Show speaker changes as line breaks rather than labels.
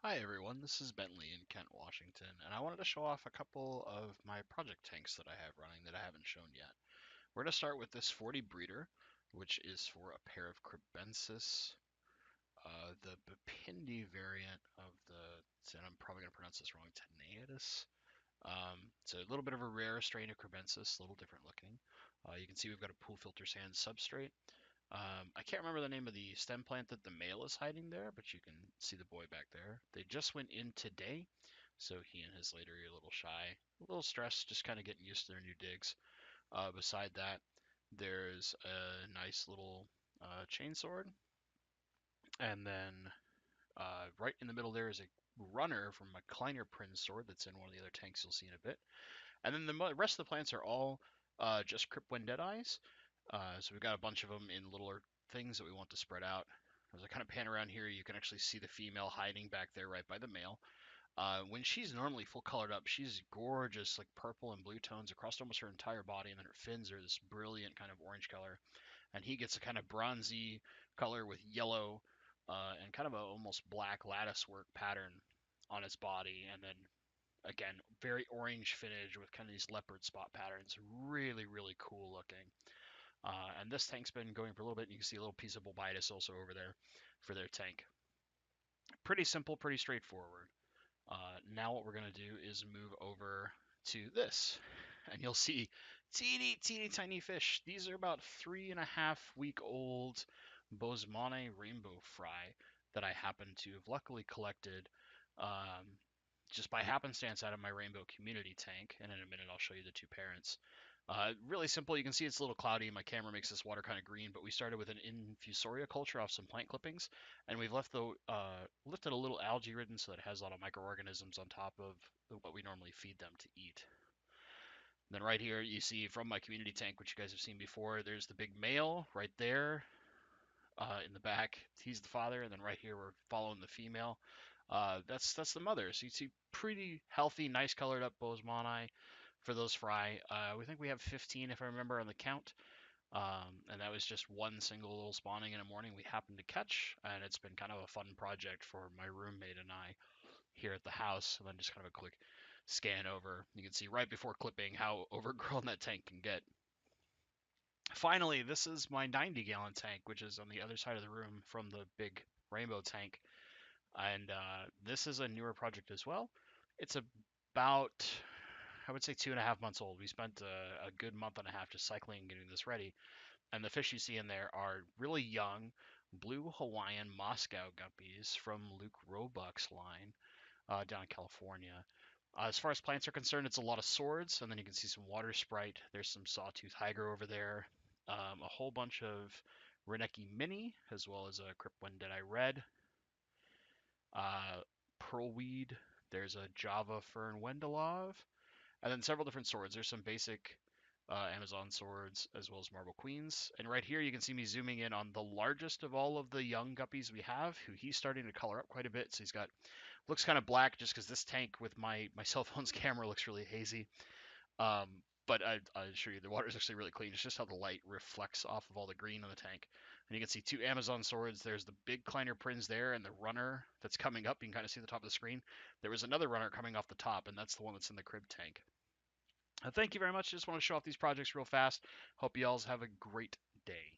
Hi everyone, this is Bentley in Kent, Washington, and I wanted to show off a couple of my project tanks that I have running that I haven't shown yet. We're going to start with this 40 breeder, which is for a pair of Kribensis, the Bipindi variant of and I'm probably going to pronounce this wrong, Taeniatus. It's a little bit of a rare strain of Kribensis, a little different looking. You can see we've got a pool filter sand substrate. I can't remember the name of the stem plant that the male is hiding there, but you can see the boy back there. They just went in today, so he and his lady are a little shy, a little stressed, just kind of getting used to their new digs. Beside that, there's a nice little chainsword, and then right in the middle there is a runner from a Kleiner Prinz sword that's in one of the other tanks you'll see in a bit. And then the rest of the plants are all just Crypwenditis. So we've got a bunch of them in littler things that we want to spread out. As I kind of pan around here, you can actually see the female hiding back there right by the male. When she's normally full colored up, she's gorgeous, like purple and blue tones across almost her entire body, and then her fins are this brilliant kind of orange color. And he gets a kind of bronzy color with yellow and kind of a almost black lattice work pattern on his body, and then again, very orange finish with kind of these leopard spot patterns. Really, really cool looking. And this tank's been going for a little bit. And you can see a little piece of Bulbitis also over there for their tank. Pretty simple, pretty straightforward. Now what we're going to do is move over to this. And you'll see teeny, teeny, tiny fish. These are about 3.5 week old Boesemani Rainbow fry that I happen to have luckily collected just by happenstance out of my rainbow community tank. And in a minute, I'll show you the two parents. Really simple. You can see it's a little cloudy. My camera makes this water kind of green, but we started with an infusoria culture off some plant clippings, and we've lifted a little algae ridden so that it has a lot of microorganisms on top of what we normally feed them to eat. And then right here, you see from my community tank, which you guys have seen before, there's the big male right there in the back. He's the father, and then right here we're following the female. That's the mother. So you see pretty healthy, nice colored up Boesemani for those fry. We think we have 15 if I remember on the count. And that was just one single little spawning in a morning we happened to catch, and it's been kind of a fun project for my roommate and I here at the house. And then just kind of a quick scan over. You can see right before clipping how overgrown that tank can get. Finally, this is my 90-gallon tank, which is on the other side of the room from the big rainbow tank. And this is a newer project as well. It's about, I would say, 2.5 months old. We spent a good month and a half just cycling and getting this ready. And the fish you see in there are really young Blue Hawaiian Moscow guppies from Luke Roebuck's line down in California. As far as plants are concerned, it's a lot of swords, and then you can see some water sprite. There's some sawtooth hydro over there, a whole bunch of Reneki mini, as well as a Crypwendidae red, pearlweed. There's a Java fern Wendelov, and then several different swords. There's some basic Amazon swords as well as marble queens. And right here you can see me zooming in on the largest of all of the young guppies we have, who he's starting to color up quite a bit. So he's got looks kind of black just because this tank with my cell phone's camera looks really hazy. Um, but I assure you the water is actually really clean. It's just how the light reflects off of all the green on the tank. And you can see two Amazon swords. There's the big Kleiner Prinz there and the runner that's coming up. You can kind of see the top of the screen. There was another runner coming off the top, and that's the one that's in the crib tank. Thank you very much. Just want to show off these projects real fast. Hope you all have a great day.